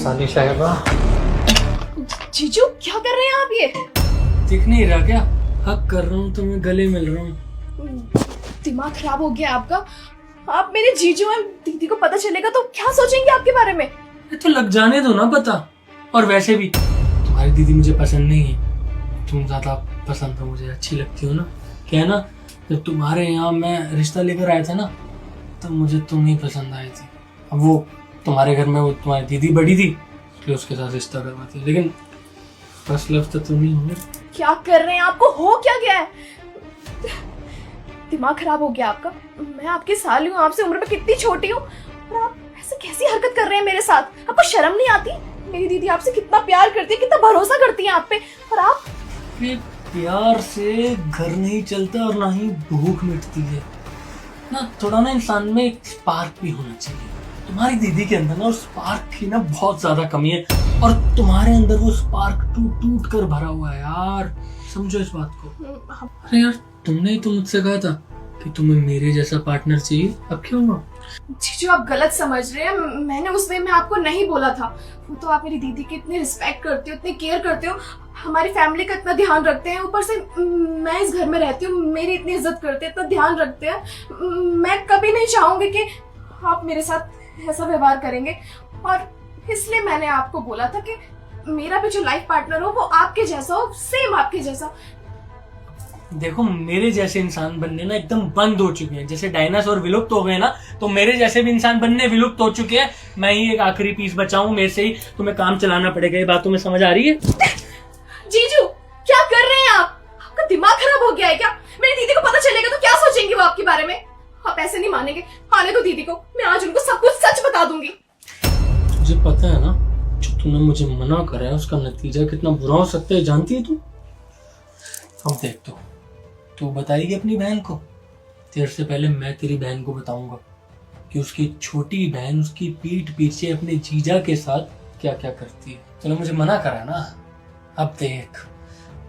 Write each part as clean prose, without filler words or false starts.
साली साहिबा, जीजू क्या कर रहे हैं आप ये? दिख नहीं रहा क्या? हक कर रहा हूँ तो मैं गले मिल रहा हूँ। दिमाग खराब हो गया आपका। आप मेरे जीजू हैं, दीदी को पता चलेगा तो क्या सोचेंगे आपके बारे में? तो लग जाने दो ना पता। और वैसे भी तुम्हारी दीदी मुझे पसंद नहीं है, तुम ज्यादा पसंद हो मुझे, अच्छी लगती हो ना। क्या है ना, जब तुम्हारे यहाँ मैं रिश्ता लेकर आया था ना, तो मुझे तुम ही पसंद आई थी। अब वो तुम्हारे घर में वो तुम्हारी दीदी बड़ी थी, इसलिए उसके साथ रिश्ता करवाती है, लेकिन फर्स्ट लव तो तुम ही हो। क्या कर रहे हैं? आपको हो क्या गया है? दिमाग खराब हो गया आपका। मैं आपकी साली हूँ, आपसे उम्र में कितनी छोटी हूँ, और आप ऐसे कैसी हरकत कर रहे हैं मेरे साथ? आपको शर्म नहीं आती? मेरी दीदी आपसे कितना प्यार करती है, कितना भरोसा करती है आप पे, और आप? प्यार से घर नहीं चलता और ना ही भूख मिटती है ना। थोड़ा ना इंसान में एक स्पार्क भी होना चाहिए। तुम्हारी दीदी के अंदर ना उस स्पार्क की ना बहुत ज्यादा कमी है, और तुम्हारे अंदर वो स्पार्क टूट टूट कर भरा हुआ है यार, समझो इस बात को। अरे यार, तुमने ही तो मुझसे कहा था कि तुम्हें मेरे जैसा पार्टनर चाहिए, अब क्यों हुआ? जीजू आप गलत समझ रहे हैं। मैंने उस वे में आपको नहीं बोला था। वो तो आप मेरी दीदी की इतनी रिस्पेक्ट करते हो, इतनी केयर करते हो, हमारी फैमिली का इतना ध्यान रखते हैं, ऊपर से मैं इस घर में रहती हूँ, मेरी इतनी इज्जत करते हैं, इतना ध्यान रखते हैं। मैं कभी नहीं चाहूंगी कि आप मेरे साथ ऐसा व्यवहार करेंगे, और इसलिए मैंने आपको बोला था कि मेरा भी जो लाइफ पार्टनर हो वो आपके जैसा हो, सेम आपके जैसा। देखो, मेरे जैसे इंसान बनने ना एकदम बंद हो चुके हैं। जैसे डायनासोर विलुप्त हो गए ना, तो मेरे जैसे भी इंसान बनने विलुप्त हो चुके हैं। मैं ही एक आखिरी पीस बचाऊं, मेरे से ही तुम्हें काम चलाना पड़ेगा। ये बात तुम्हें समझ आ रही है? जीजू क्या कर रहे हैं आप? आपका दिमाग खराब हो गया है क्या? मेरी दीदी को पता चलेगा तो क्या सोचेंगी वो आपके बारे में? आप ऐसे नहीं मानेंगे। आने दो दीदी को, मैं आज उनको सब कुछ सच बता दूंगी। तुझे पता है ना, जो तूने मुझे मना करा है उसका नतीजा कितना बुरा हो सकता है, जानती है तू? अब देख, तू बताएगी अपनी बहन को, तेरे से पहले मैं तेरी बहन को बताऊंगा कि उसकी छोटी बहन उसकी पीठ पीछे अपने जीजा के साथ क्या क्या करती है। तूने मुझे मना करा ना, अब देख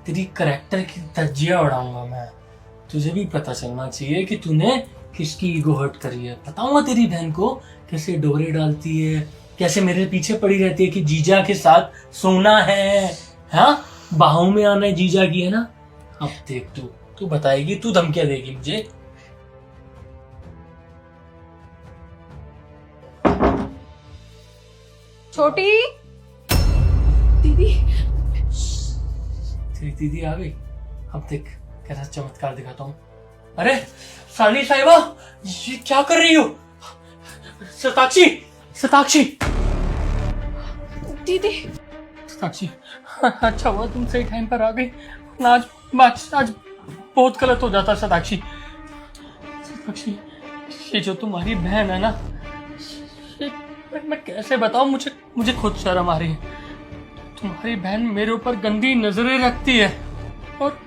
तेरी करैक्टर की धज्जियां उड़ाऊंगा मैं। तुझे भी पता चलना चाहिए कि तूने किसकी ईगो हर्ट करी है। बताऊंगा तेरी बहन को कैसे डोरे डालती है, कैसे मेरे पीछे पड़ी रहती है कि जीजा के साथ सोना है, हाँ बाहों में आना है जीजा की, है ना। अब देख, तू बताएगी, तू धमकियां देगी मुझे। छोटी दीदी, तेरी दीदी आ गई। अब देख कैसा चमत्कार दिखाता हूँ। अरे साली साहिबा, ये क्या कर रही हो? सताक्षी, सताक्षी, दीदी सताक्षी, अच्छा हुआ तुम सही टाइम पर आ गई, आज बहुत गलत हो जाता। सताक्षी, सताक्षी, ये जो तुम्हारी बहन है ना, मैं कैसे बताऊं, मुझे खुद शर्म आ रही है। तुम्हारी बहन मेरे ऊपर गंदी नजरें रखती है, और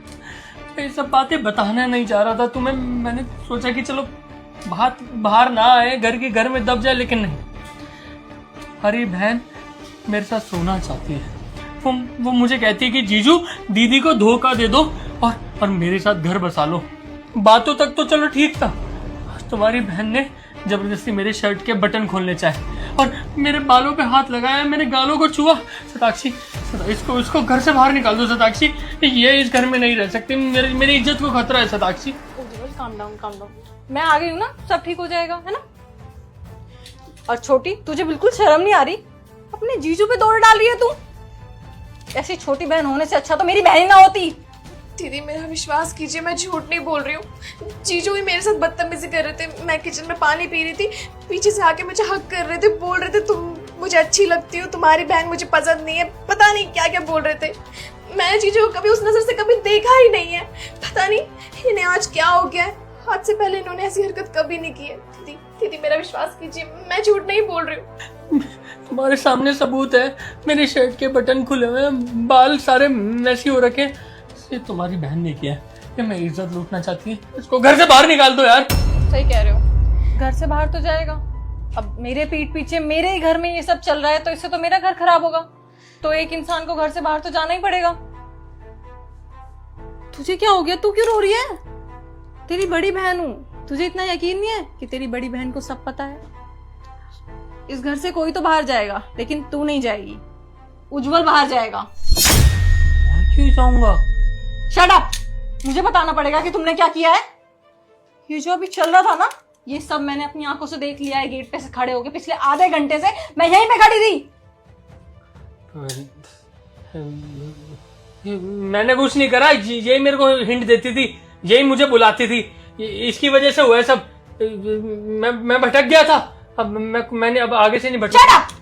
ये सब बातें बताना नहीं चाह रहा था तुम्हें। मैंने सोचा कि चलो बाहर ना आए, घर में दब जाए, लेकिन नहीं। हरी बहन मेरे साथ सोना चाहती है। वो मुझे कहती है कि जीजू दीदी को धोखा दे दो और मेरे साथ घर बसा लो। बातों तक तो चलो ठीक था, तुम्हारी बहन ने जबरदस्ती मेरे शर्ट के बटन खोलने चाहे और मेरे बालों पे हाथ लगाया, मेरे गालों को छुआ। सताक्षी, इसको घर से बाहर निकाल दो सताक्षी, ये इस घर में नहीं रह सकती, मेरी इज्जत को खतरा है सताक्षी। Calm down. मैं आ गई हूँ ना, सब ठीक हो जाएगा, है ना। और छोटी, तुझे बिल्कुल शर्म नहीं आ रही? अपने जीजू पे दौड़ डाल रही है तू। ऐसी छोटी बहन होने से अच्छा तो मेरी बहन ही ना होती। दीदी मेरा विश्वास कीजिए, मैं झूठ नहीं बोल रही हूँ। जीजू ही मेरे साथ बदतमीजी कर रहे थे। मैं किचन में पानी पी रही थी, पीछे से आके मुझे हक कर रहे थे, बोल रहे थे तुम मुझे अच्छी लगती हो, तुम्हारी बहन मुझे पसंद नहीं है, पता नहीं क्या क्या बोल रहे थे। मैंने जीजू को कभी उस नजर से कभी देखा ही नहीं है। पता नहीं इन्हें आज क्या हो गया है। आज से पहले इन्होंने ऐसी हरकत कभी नहीं की है। दीदी मेरा विश्वास कीजिए, मैं झूठ नहीं बोल रही हूँ। तुम्हारे सामने सबूत है, मेरे शर्ट के बटन खुले हुए हैं, बाल सारे मैसी हो रखे हैं। ये तुम्हारी बहन ने किया है, ये मेरी इज्जत लूटना चाहती है। इसको घर से बाहर निकाल दो यार। सही कह रहे हो, घर से बाहर तो जाएगा। अब मेरे पीठ पीछे मेरे ही घर में ये सब चल रहा है, तो इससे तो मेरा घर खराब होगा। तो एक इंसान को घर से बाहर तो जाना ही पड़ेगा। तुझे क्या हो गया? तू क्यों रो रही है? तेरी बड़ी बहन हूँ, तुझे इतना यकीन नहीं है कि तेरी बड़ी बहन को सब पता है? इस घर से कोई तो बाहर जाएगा, लेकिन तू नहीं जाएगी। उज्जवल बाहर जाएगा। मैं क्यों जाऊंगा? Shut up! मुझे बताना पड़ेगा कि तुमने क्या किया है। ये जो अभी चल रहा था ना, ये सब मैंने अपनी आंखों से देख लिया है। गेट पे से खड़े होके पिछले आधे घंटे से मैं यहीं पे खड़ी थी। मैंने कुछ नहीं करा, यही मेरे को हिंट देती थी, यही मुझे बुलाती थी, इसकी वजह से हुआ है सब। मैं भटक गया था, अब मैंने अब आगे से नहीं भटक। Shut up!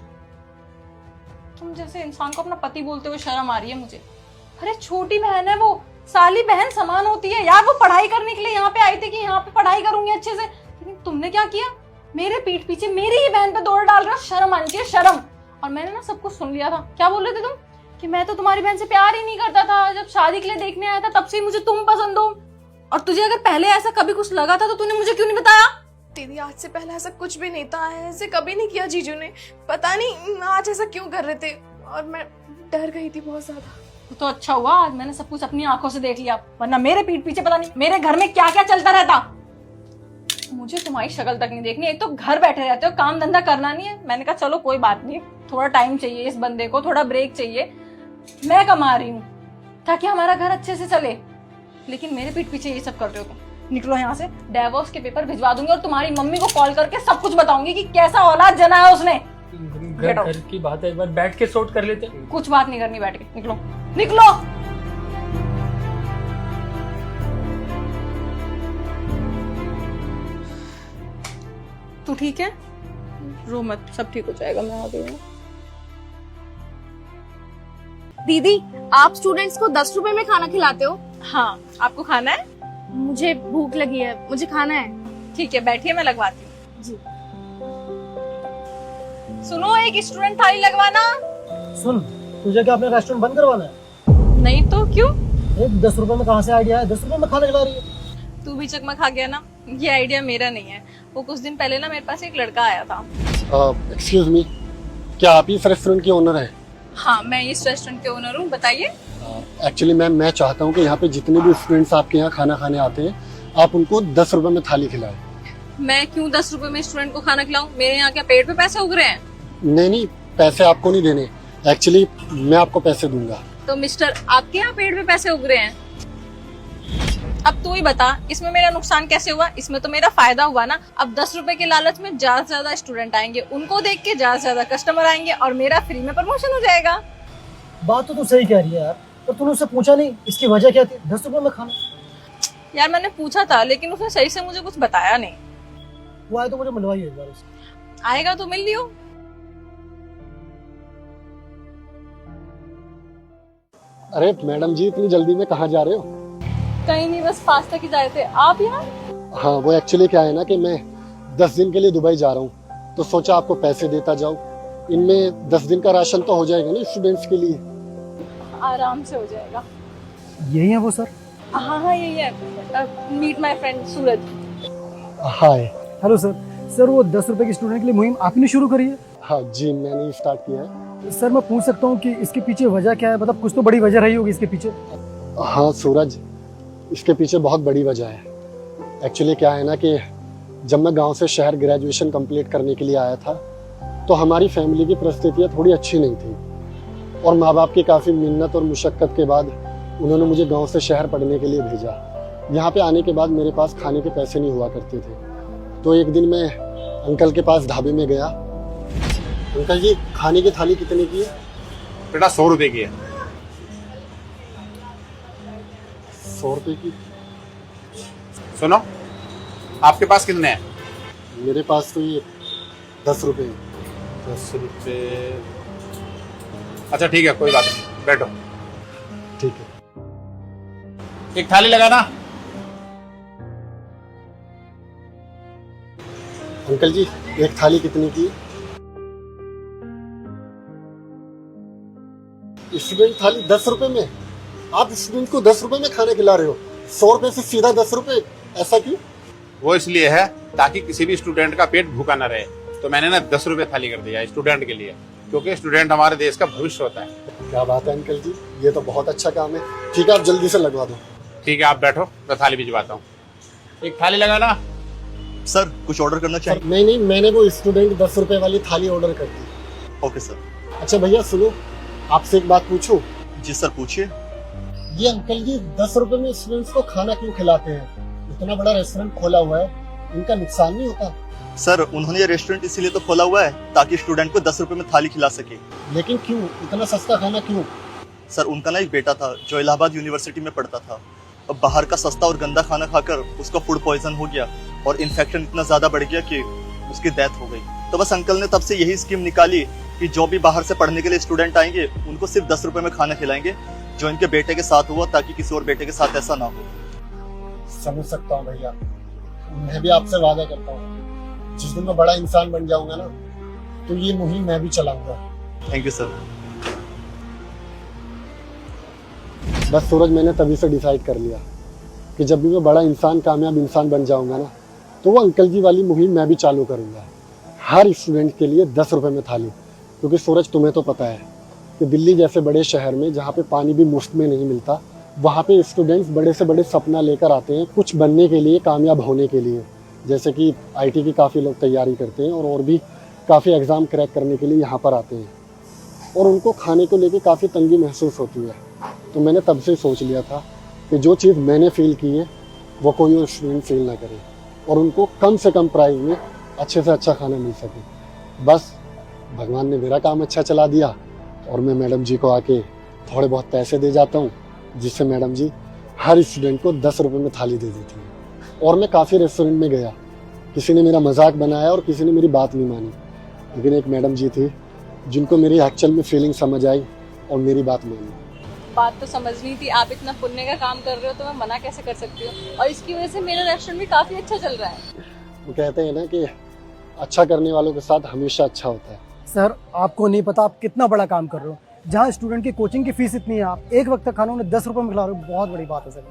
तुम जैसे इंसान को अपना पति बोलते हुए शर्म आ रही है मुझे। अरे छोटी बहन है वो, साली बहन समान होती है यार। वो पढ़ाई करने के लिए यहाँ पे आई थी कि यहाँ पे पढ़ाई करूंगी अच्छे से, लेकिन तुमने क्या किया? मेरे पीठ पीछे मेरी ही बहन पे दौड़ डाल रहे हो। शर्म आनी चाहिए, शर्म। और मैंने ना सब कुछ सुन लिया था। क्या बोल रहे थे तुम? कि मैं तो तुम्हारी बहन से प्यार ही नहीं करता था, जब शादी के लिए देखने आया था तब से मुझे तुम पसंद हो। और तुझे अगर पहले ऐसा कभी कुछ लगा था तो तूने मुझे क्यों नहीं बताया? दीदी आज से पहले ऐसा कुछ भी नहीं था, ऐसे कभी नहीं किया जीजू ने। पता नहीं आज ऐसा क्यों कर रहे थे, और मैं डर गई थी बहुत ज्यादा। तो अच्छा हुआ आज मैंने सब कुछ अपनी आंखों से देख लिया, वरना मेरे पीठ पीछे पता नहीं मेरे घर में क्या क्या चलता रहता। मुझे तुम्हारी शक्ल तक नहीं देखनी। एक तो घर बैठे रहते हो, काम धंधा करना नहीं है। मैंने कहा चलो कोई बात नहीं, थोड़ा टाइम चाहिए इस बंदे को, थोड़ा ब्रेक चाहिए। मैं कमा रही हूँ ताकि हमारा घर अच्छे से चले, लेकिन मेरे पीठ पीछे ये सब कर रहे हो तुम। निकलो यहाँ से, डिवोर्स के पेपर भिजवा दूंगी और तुम्हारी मम्मी को कॉल करके सब कुछ बताऊंगी कि कैसा औलाद जना है उसने। घर की बात है, एक बार बैठ के सॉर्ट कर लेते। कुछ बात नहीं करनी बैठ के, निकलो निकलो। तू ठीक है? रो मत, सब ठीक हो जाएगा, मैं आ गई हूँ। दीदी आप स्टूडेंट्स को 10 रुपए में खाना खिलाते हो? हाँ, आपको खाना है? मुझे भूख लगी है, मुझे खाना है। ठीक है बैठिए, मैं लगवाती हूँ। जी। सुनो, एक स्टूडेंट थाली लगवाना। सुन, तुझे क्या अपना रेस्टोरेंट बंद करवाना है? नहीं तो क्यों? एक 10 रुपए में कहाँ से आइडिया है? 10 रुपए में खाना खिला रही है। तू भी चकमा खा गया ना। ये आइडिया मेरा नहीं है। वो कुछ दिन पहले ना मेरे पास एक लड़का आया था। एक्सक्यूज मी, क्या आप इस रेस्टोरेंट की ओनर हैं? हाँ, मैं इस रेस्टोरेंट के ओनर हूँ, बताइए। एक्चुअली मैम, मैं चाहता हूँ कि यहाँ पे जितने भी स्टूडेंट्स आपके यहाँ खाना खाने आते हैं, आप उनको 10 रुपए में थाली खिलाएं। मैं क्यों 10 रुपए में स्टूडेंट को खाना खिलाऊं? मेरे यहाँ क्या पेट पे पैसे उग रहे हैं? नहीं, पैसे आपको नहीं देने, एक्चुअली मैं आपको पैसे दूंगा। तो मिस्टर, आपके यहाँ पेट पे पैसे उग रहे हैं? अब तू ही बता, इसमें मेरा नुकसान कैसे हुआ? इसमें तो मेरा फायदा हुआ ना। अब 10 रुपए के लालच में ज्यादा से ज्यादा स्टूडेंट आएंगे, उनको देख के ज्यादा से ज्यादा कस्टमर आएंगे और मेरा फ्री में प्रमोशन हो जाएगा। बात तो तू सही कह रही है यार, पर तूने उससे पूछा नहीं इसकी वजह क्या थी? 10 रुपए में खाना। यार मैंने पूछा था, लेकिन उसने सही से मुझे कुछ बताया नहीं। वो आए तो मुझे मिलवाइए एक बार उससे। आएगा तो मिल लियो। अरे मैडम जी, इतनी जल्दी में कहाँ जा रहे हो? कहीं नहीं, बस पास तक ही जाए थे। आप यहाँ? हाँ, वो एक्चुअली क्या है ना कि मैं 10 दिन के लिए दुबई जा रहा हूँ, तो सोचा आपको पैसे देता जाऊँ। इनमें 10 दिन का राशन तो हो जाएगा ना स्टूडेंट्स के लिए। आराम से हो जाएगा। यही है वो सर? हाँ, यही है। Meet my friend Suraj. Hi. Hello sir. Sir वो 10 रुपए की स्टूडेंट के लिए मुहिम आपने शुरू करी है? हाँ जी, मैंने स्टार्ट किया है। सर मैं पूछ सकता हूँ कि इसके पीछे वजह क्या है? मतलब कुछ तो बड़ी वजह रही होगी इसके पीछे। हाँ सूरज, इसके पीछे बहुत बड़ी वजह है। एक्चुअली क्या है ना कि जब मैं गांव से शहर ग्रेजुएशन कंप्लीट करने के लिए आया था, तो हमारी फैमिली की परिस्थितियाँ थोड़ी अच्छी नहीं थी, और माँ बाप की काफ़ी मिन्नत और मुशक्क़त के बाद उन्होंने मुझे गांव से शहर पढ़ने के लिए भेजा। यहाँ पे आने के बाद मेरे पास खाने के पैसे नहीं हुआ करते थे, तो एक दिन मैं अंकल के पास ढाबे में गया। अंकल जी, खाने की थाली कितने की है? बेटा 100 रुपए की है। 100 रुपए की? सुनो, आपके पास कितने हैं? मेरे पास तो ये 10 रुपए हैं। 10 रुपए। अच्छा ठीक है, कोई बात नहीं, बैठो। ठीक है। एक थाली लगाना। अंकल जी, एक थाली कितने की है? स्टूडेंट थाली 10 रुपए में? आप स्टूडेंट को 10 रुपए में खाना खिला रहे हो? 100 रुपए से सीधा 10 रुपए, ऐसा क्यों? वो इसलिए है ताकि किसी भी स्टूडेंट का पेट भूखा ना रहे, तो मैंने ना 10 रुपए थाली कर दिया स्टूडेंट के लिए, क्योंकि स्टूडेंट हमारे देश का भविष्य होता है। क्या बात है अंकल जी, ये तो बहुत अच्छा काम है। ठीक है, आप जल्दी से लगवा दो। ठीक है, आप बैठो, मैं थाली भिजवाता हूँ। एक थाली लगाना। सर कुछ ऑर्डर करना चाहिए? नहीं नहीं, मैंने वो स्टूडेंट 10 रुपए वाली थाली ऑर्डर कर दी। Okay sir. अच्छा भैया सुनो, आपसे एक बात पूछूं? जी सर पूछिए। ये अंकल जी 10 रुपए में स्टूडेंट्स को खाना क्यों खिलाते हैं? इतना बड़ा रेस्टोरेंट खोला हुआ है, इनका नुकसान नहीं होता? सर उन्होंने ये रेस्टोरेंट इसीलिए तो खोला हुआ है ताकि स्टूडेंट को 10 रुपए में थाली खिला सके। लेकिन क्यों इतना सस्ता खाना क्यों? सर उनका ना एक बेटा था जो इलाहाबाद यूनिवर्सिटी में पढ़ता था। अब बाहर का सस्ता और गंदा खाना खाकर उसका फूड पॉइजन हो गया और इन्फेक्शन इतना ज्यादा बढ़ गया कि उसकी डेथ हो गई। तो बस अंकल ने तब से यही स्कीम निकाली कि जो भी बाहर से पढ़ने के लिए स्टूडेंट आएंगे उनको सिर्फ 10 रुपए में खाना खिलाएंगे, जो इनके बेटे के साथ हुआ, ताकि किसी और बेटे के साथ ऐसा ना हो। समझ सकता हूँ भैया, मैं भी आपसे वादा करता हूँ जिस दिन मैं बड़ा इंसान बन जाऊंगा ना तो ये मुहिम मैं भी चलाऊंगा। Thank you sir. बस सूरज, मैंने तभी से डिसाइड कर लिया कि जब भी मैं बड़ा इंसान, कामयाब इंसान बन जाऊंगा ना तो वो अंकल जी वाली मुहिम मैं भी चालू करूंगा। हर स्टूडेंट के लिए 10 रुपए में थाली। क्योंकि सूरज तुम्हें तो पता है कि दिल्ली जैसे बड़े शहर में जहाँ पे पानी भी मुफ्त में नहीं मिलता, वहाँ पे स्टूडेंट्स बड़े से बड़े सपना लेकर आते हैं कुछ बनने के लिए, कामयाब होने के लिए। जैसे कि आईटी की काफ़ी लोग तैयारी करते हैं और भी काफ़ी एग्ज़ाम क्रैक करने के लिए यहाँ पर आते हैं और उनको खाने को लेके काफ़ी तंगी महसूस होती है। तो मैंने तब से सोच लिया था कि जो चीज़ मैंने फील की है वो कोई और स्टूडेंट फील ना करे और उनको कम से कम प्राइस में अच्छे से अच्छा खाना मिल सके। बस भगवान ने मेरा काम अच्छा चला दिया और मैं मैडम जी को आके थोड़े बहुत पैसे दे जाता हूँ, जिससे मैडम जी हर स्टूडेंट को 10 रुपए में थाली दे देती हैं। और मैं काफ़ी रेस्टोरेंट में गया, किसी ने मेरा मजाक बनाया और किसी ने मेरी बात नहीं मानी, लेकिन एक मैडम जी थी जिनको मेरी एक्चुअल में फीलिंग समझ आई और मेरी बात मानी। बात तो समझनी थी, आप इतना पुण्य का काम कर रहे हो तो मैं मना कैसे कर सकती हूँ। और इसकी वजह से मेरा रेस्टोरेंट भी काफी अच्छा चल रहा है। वो कहते हैं ना कि अच्छा करने वालों के साथ हमेशा अच्छा होता है। सर आपको नहीं पता आप कितना बड़ा काम कर रहे हो। जहाँ स्टूडेंट की कोचिंग की फीस इतनी है, आप एक वक्त का खाना उन्हें 10 रुपए में खिला रहे हो, बहुत बड़ी बात है सर।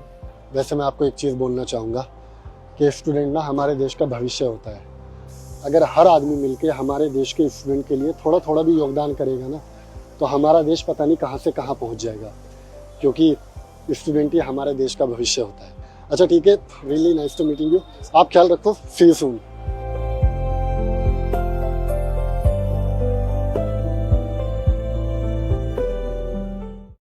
वैसे मैं आपको एक चीज़ बोलना चाहूँगा कि स्टूडेंट ना हमारे देश का भविष्य होता है। अगर हर आदमी मिलके हमारे देश के स्टूडेंट के लिए थोड़ा थोड़ा भी योगदान करेगा ना तो हमारा देश पता नहीं कहाँ से कहाँ पहुँच जाएगा, क्योंकि स्टूडेंट ही हमारे देश का भविष्य होता है। अच्छा ठीक है, really nice to meeting you. आप ख्याल रखो, सी यू सून।